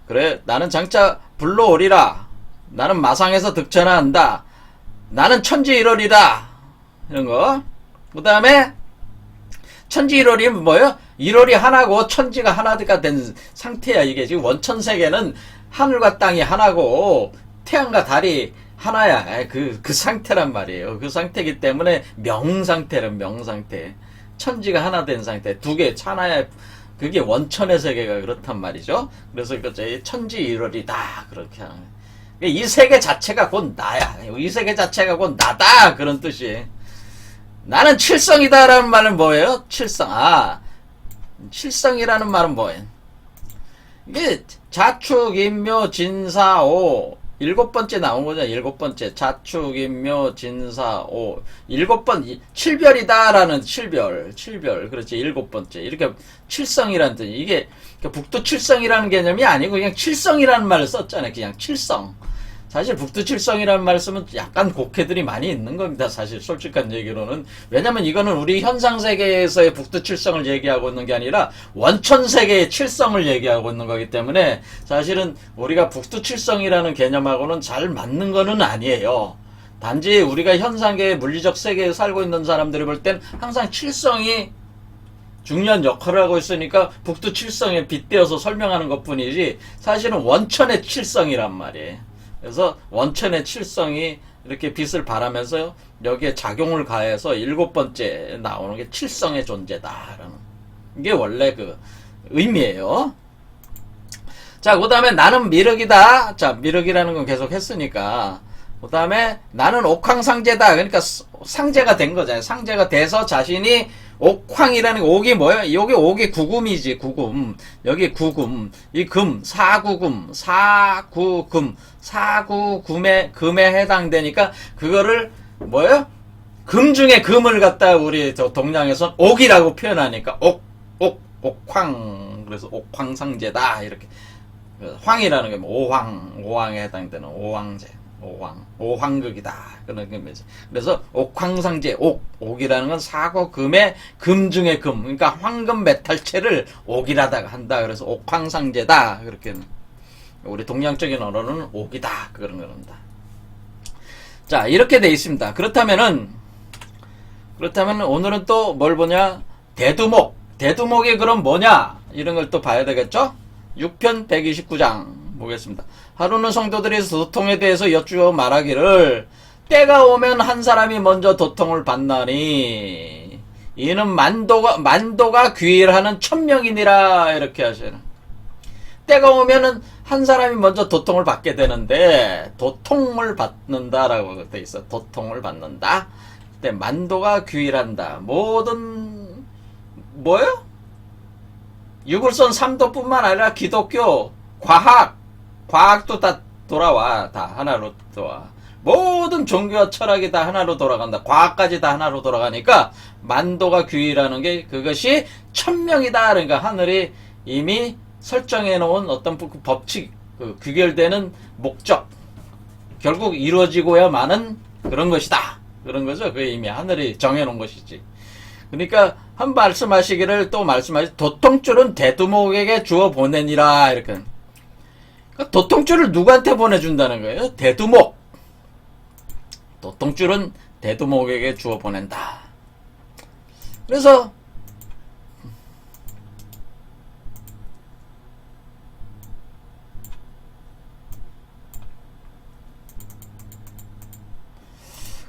그래 나는 장차 불러오리라 나는 마상에서 득천한다 나는 천지일월이다 이런 거. 그 다음에 천지일월이 뭐예요? 일월이 하나고 천지가 하나가 된 상태야. 이게 지금 원천세계는 하늘과 땅이 하나고 태양과 달이 하나야. 그 상태란 말이에요. 그 상태이기 때문에 명상태는 명상태. 천지가 하나 된 상태. 두 개 하나야. 그게 원천의 세계가 그렇단 말이죠. 그래서 이제 천지일월이다 그렇게 하는. 이 세계 자체가 곧 나야. 이 세계 자체가 곧 나다 그런 뜻이. 나는 칠성이다라는 말은 뭐예요? 칠성. 칠성이라는 말은 뭐예요? 이게 자축, 인묘, 진사, 오. 7번째 나온 거죠. 7번째. 자축, 인묘, 진사, 오. 7번, 칠별이다라는 칠별. 그렇지. 7번째. 이렇게 칠성이라는 뜻이. 이게 북두 칠성이라는 개념이 아니고 그냥 칠성이라는 말을 썼잖아요. 그냥 칠성. 사실 북두칠성이라는 말을 쓰면 약간 곡해들이 많이 있는 겁니다. 사실 솔직한 얘기로는. 왜냐면 이거는 우리 현상세계에서의 북두칠성을 얘기하고 있는 게 아니라 원천세계의 칠성을 얘기하고 있는 거기 때문에 사실은 우리가 북두칠성이라는 개념하고는 잘 맞는 거는 아니에요. 단지 우리가 현상계의 물리적 세계에 살고 있는 사람들이 볼 땐 항상 칠성이 중요한 역할을 하고 있으니까 북두칠성에 빗대어서 설명하는 것 뿐이지 사실은 원천의 칠성이란 말이에요. 그래서 원천의 칠성이 이렇게 빛을 발하면서 여기에 작용을 가해서 7번째 나오는 게 칠성의 존재다라는 이게 원래 그 의미예요. 자, 그 다음에 나는 미륵이다. 자, 미륵이라는 건 계속 했으니까. 그 다음에 나는 옥황상제다. 그러니까 상제가 된 거잖아요. 상제가 돼서 자신이 옥황이라는 거, 옥이 뭐예요? 여기 옥이 구금이지, 구금. 여기 구금. 이 금, 사구금, 사구금에 해당되니까, 그거를, 뭐예요? 금 중에 금을 갖다 우리 동양에서 옥이라고 표현하니까, 옥황. 그래서 옥황상제다. 이렇게. 황이라는 게 뭐, 오황에 해당되는 오황제. 오황극이다. 그런 의미죠. 그래서 옥황상제, 옥이라는 건 사고금의 금 중의 금. 그러니까 황금 메탈체를 옥이라다가 한다. 그래서 옥황상제다. 그렇게. 우리 동양적인 언어는 옥이다. 그런 겁니다. 자, 이렇게 돼 있습니다. 그렇다면 오늘은 또 뭘 보냐? 대두목. 대두목이 그럼 뭐냐? 이런 걸 또 봐야 되겠죠? 6편 129장. 보겠습니다. 하루는 성도들이 도통에 대해서 여쭈어 말하기를 때가 오면 한 사람이 먼저 도통을 받나니 이는 만도가 귀일하는 천명이니라 이렇게 하시는. 때가 오면은 한 사람이 먼저 도통을 받게 되는데 도통을 받는다라고 돼 있어. 도통을 받는다. 그때 만도가 귀일한다. 모든 뭐요? 유불선 3도뿐만 아니라 기독교, 과학도 다 돌아와. 다 하나로 돌아와. 모든 종교와 철학이 다 하나로 돌아간다. 과학까지 다 하나로 돌아가니까 만도가 귀이라는 게 그것이 천명이다. 그러니까 하늘이 이미 설정해 놓은 어떤 법칙, 규결되는 목적, 결국 이루어지고야만은 그런 것이다. 그런 거죠. 그게 이미 하늘이 정해 놓은 것이지. 그러니까 한 말씀하시기를 또 말씀하시 도통줄은 대두목에게 주어 보내니라 이렇게. 도통줄을 누구한테 보내준다는 거예요? 대두목. 도통줄은 대두목에게 주워 보낸다. 그래서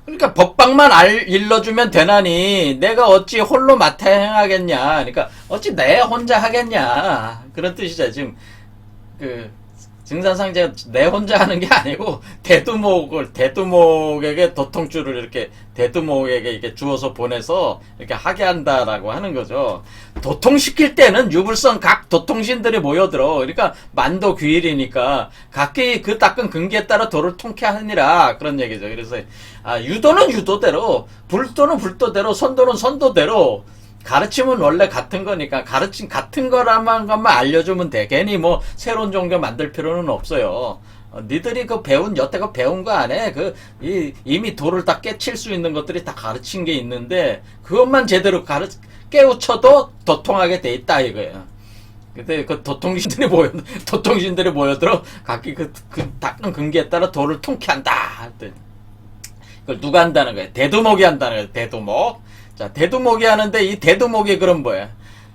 그러니까 법방만 일러주면 되나니 내가 어찌 홀로 맡아 행하겠냐. 그러니까 어찌 내 혼자 하겠냐. 그런 뜻이죠. 지금 그 증산상제가 내 혼자 하는 게 아니고 대두목에게 도통줄을 이렇게 대두목에게 이렇게 주어서 보내서 이렇게 하게 한다라고 하는 거죠. 도통시킬 때는 유불선 각 도통신들이 모여들어. 그러니까 만도 귀일이니까 각기 그 닦은 근기에 따라 도를 통케 하느니라 그런 얘기죠. 그래서 유도는 유도대로, 불도는 불도대로, 선도는 선도대로. 가르침은 원래 같은 거니까 같은 거라만 것만 알려주면 돼. 괜히 뭐 새로운 종교 만들 필요는 없어요. 니들이 그 여태껏 배운 거 안에 이미 도를 다 깨칠 수 있는 것들이 다 가르친 게 있는데 그것만 제대로 깨우쳐도 도통하게 돼 있다 이거예요. 근데 그 도통신들이 모여들어 각기 그 닦은 근기에 따라 도를 통케 한다. 그걸 누가 한다는 거예요? 대두목이 한다는 거예요. 대두목. 자, 대두목이 하는데 이 대두목이 그럼 뭐야?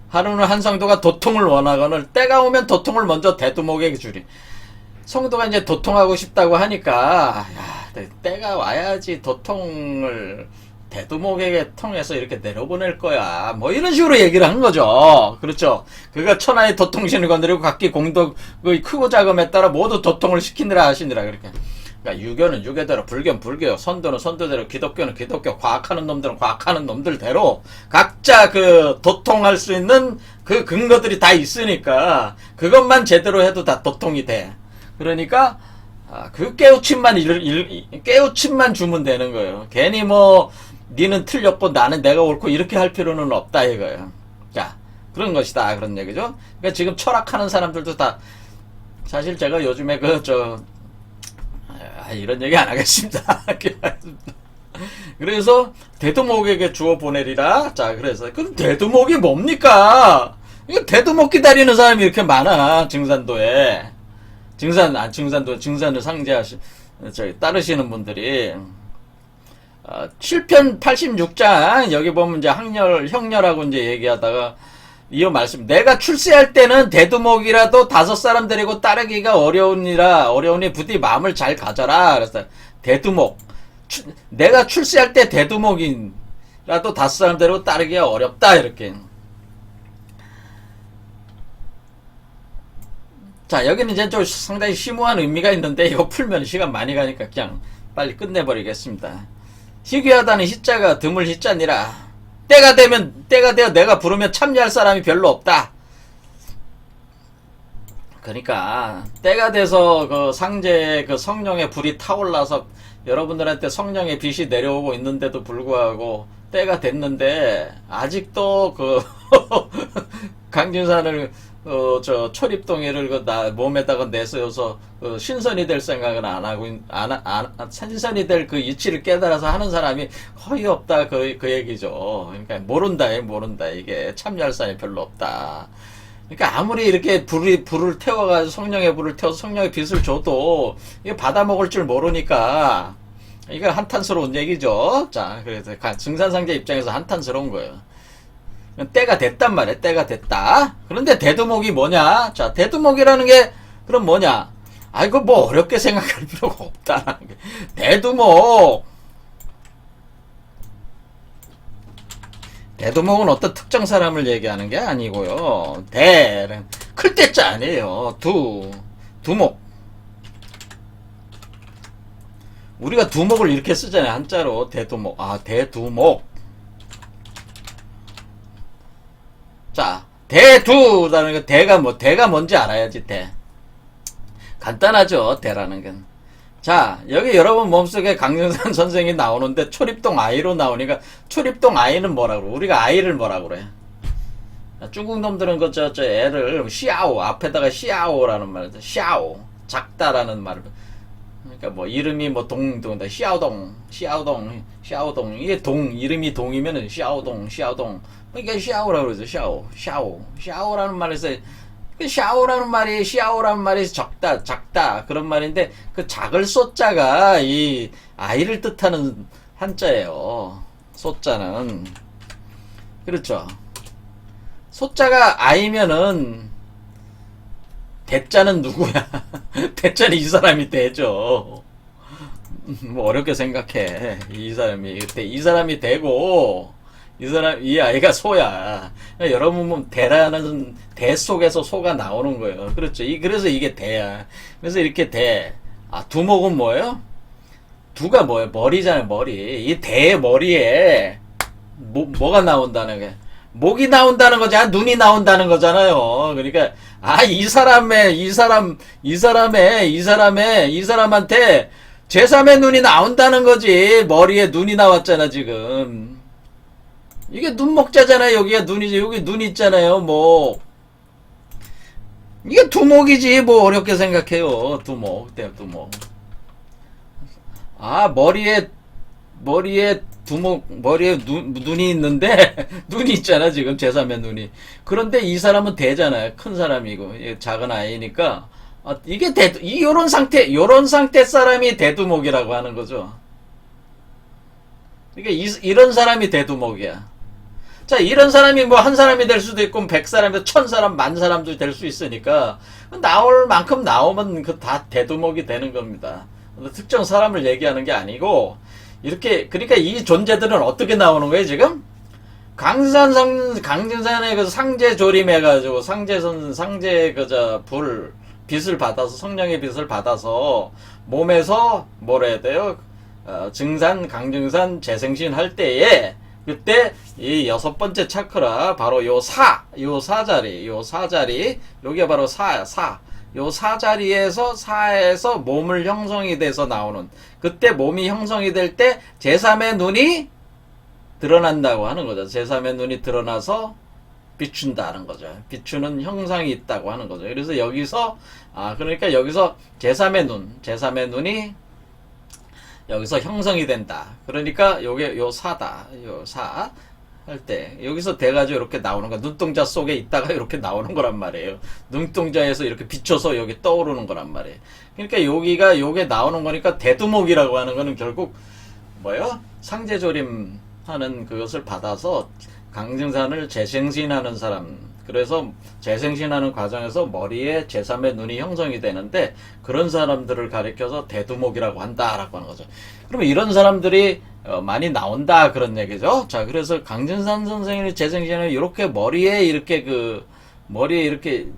하루는 한 성도가 도통을 원하거늘 때가 오면 도통을 먼저 대두목에게 주리. 성도가 이제 도통하고 싶다고 하니까 때가 와야지 도통을 대두목에게 통해서 이렇게 내려보낼 거야. 뭐 이런 식으로 얘기를 한 거죠. 그렇죠. 그가 천하의 도통신을 건드리고 각기 공덕의 크고 작음에 따라 모두 도통을 시키느라 하시느라 그렇게. 그러니까 유교는 유교대로, 불교는 불교, 선도는 선도대로, 기독교는 기독교, 과학하는 놈들은 과학하는 놈들대로 각자 그 도통할 수 있는 그 근거들이 다 있으니까 그것만 제대로 해도 다 도통이 돼. 그러니까 그 깨우침만 주면 되는 거예요. 괜히 뭐 니는 틀렸고 나는 내가 옳고 이렇게 할 필요는 없다 이거예요. 자, 그런 것이다 그런 얘기죠. 그러니까 지금 철학하는 사람들도 다 사실 제가 요즘에 이런 얘기 안 하겠습니다. 그래서 대두목에게 주워 보내리라. 자, 그래서 그럼 대두목이 뭡니까? 이거 대두목 기다리는 사람이 이렇게 많아 증산도에. 증산을 따르시는 분들이 7편 86장 여기 보면 이제 형렬하고 이제 얘기하다가 이어 말씀. 내가 출세할 때는 대두목이라도 5사람 데리고 따르기가 어려우니 부디 마음을 잘 가져라. 그래서 대두목. 내가 출세할 때 대두목이라도 5사람 데리고 따르기가 어렵다. 이렇게. 자, 여기는 이제 좀 상당히 심오한 의미가 있는데 이거 풀면 시간 많이 가니까 그냥 빨리 끝내버리겠습니다. 희귀하다는 희자가 드물 희자니라. 때가 되어 내가 부르면 참여할 사람이 별로 없다. 그러니까 때가 돼서 그 상제의 그 성령의 불이 타올라서 여러분들한테 성령의 빛이 내려오고 있는데도 불구하고 때가 됐는데 아직도 그 강진산을 초립동의를 몸에다가 내세워서 신선이 될 생각은 안 하고 신선이 될 그 이치를 깨달아서 하는 사람이 거의 없다 그 얘기죠. 그러니까 모른다 이게 참여할 사람이 별로 없다. 그러니까 아무리 이렇게 불을 태워가지고 성령의 불을 태워서 성령의 빛을 줘도 이게 받아먹을 줄 모르니까 이거 한탄스러운 얘기죠. 자, 그래서 증산상제 입장에서 한탄스러운 거예요. 때가 됐단 말이야. 때가 됐다. 그런데 대두목이 뭐냐? 자, 대두목이라는 게 그럼 뭐냐? 이거 뭐 어렵게 생각할 필요가 없다. 대두목은 어떤 특정 사람을 얘기하는 게 아니고요. 대는 클 때자 아니에요. 두목. 우리가 두목을 이렇게 쓰잖아요. 한자로 대두목. 대두목. 자, 대두라는 거 대가 뭔지 알아야지. 간단하죠. 대라는 건. 자, 여기 여러분 몸속에 강정산 선생이 나오는데 초립동 아이로 나오니까 초립동 아이는 뭐라고 그래? 우리가 아이를 뭐라고 그래? 중국 놈들은 애를 시아오 앞에다가 시아오라는 말을 시아오 작다라는 말을. 그러니까 뭐 이름이 뭐 동동다 시아오동 이게 이름이 동이면은 시아오동 그러니까 시아오라고 그러죠. 샤오라는 말에서 그 시아오라는 말이 적다, 작다 그런 말인데 그 작을 소자가 이 아이를 뜻하는 한자예요. 소자는 그렇죠. 소자가 아이면은 대자는 누구야? 대자는 이 사람이 되죠. 뭐 어렵게 생각해. 이 사람이 되고 이 아이가 소야. 여러분 보면 대라는 대 속에서 소가 나오는 거예요. 그렇죠. 그래서 이게 대야. 그래서 이렇게 대. 아, 두목은 뭐예요? 두가 뭐예요? 머리잖아요, 머리. 이 대의 머리에 뭐가 나온다는 게 목이 나온다는 거잖아. 눈이 나온다는 거잖아요. 그러니까 이 사람한테 제3의 눈이 나온다는 거지. 머리에 눈이 나왔잖아, 지금. 이게 눈목자잖아요. 여기가 눈이지. 여기 눈 있잖아요. 뭐 이게 두목이지. 뭐 어렵게 생각해요. 두목. 아, 머리에 눈이 있는데 눈이 있잖아, 지금 제3의 눈이. 그런데 이 사람은 대잖아요. 큰 사람이고 작은 아이니까 이게 요런 상태 사람이 대두목이라고 하는 거죠. 그러니까 이런 사람이 대두목이야. 자, 이런 사람이 뭐 한 사람이 될 수도 있고 100사람이 1000사람, 10,000사람도 될 수 있으니까 나올 만큼 나오면 그 다 대두목이 되는 겁니다. 특정 사람을 얘기하는 게 아니고 그러니까 이 존재들은 어떻게 나오는 거예요, 지금? 강진산에 그 상제 조림해가지고 빛을 받아서 성령의 빛을 받아서 몸에서 뭐라 해야 돼요? 강증산, 재생신 할 때에 그때 이 6번째 차크라 바로 요 사자리 여기가 바로 요 사자리에서 몸을 형성이 돼서 나오는 그때 몸이 형성이 될 때 제3의 눈이 드러난다고 하는 거죠. 제3의 눈이 드러나서 비춘다는 거죠. 비추는 형상이 있다고 하는 거죠. 그래서 그러니까 여기서 제3의 눈이 여기서 형성이 된다. 그러니까 요 사다. 할 때 여기서 돼가지고 이렇게 나오는 거 눈동자 속에 있다가 이렇게 나오는 거란 말이에요. 눈동자에서 이렇게 비춰서 여기 떠오르는 거란 말이에요. 그러니까 요게 나오는 거니까 대두목이라고 하는 거는 결국 뭐예요? 상제조림 하는 그것을 받아서 강증산을 재생신하는 사람. 그래서 재생신하는 과정에서 머리에 제3의 눈이 형성이 되는데 그런 사람들을 가리켜서 대두목이라고 한다라고 하는 거죠. 그러면 이런 사람들이 많이 나온다 그런 얘기죠. 자, 그래서 강진산 선생님의 재생신은 이렇게 머리에 이렇게 머리에 이렇게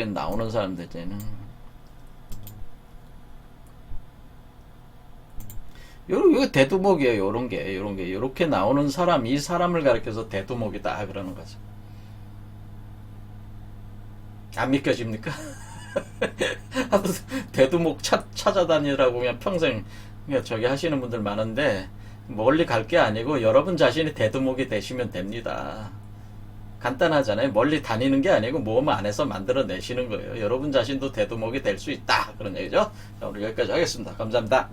나오는 사람들이잖아요. 요게 대두목이에요. 요런 게 요렇게 나오는 사람, 이 사람을 가리켜서 대두목이다 그러는 거죠. 안 믿겨집니까? 대두목 찾아다니라고 그냥 평생 저기 하시는 분들 많은데 멀리 갈 게 아니고 여러분 자신이 대두목이 되시면 됩니다. 간단하잖아요. 멀리 다니는 게 아니고 몸 안에서 만들어내시는 거예요. 여러분 자신도 대두목이 될 수 있다 그런 얘기죠. 자, 오늘 여기까지 하겠습니다. 감사합니다.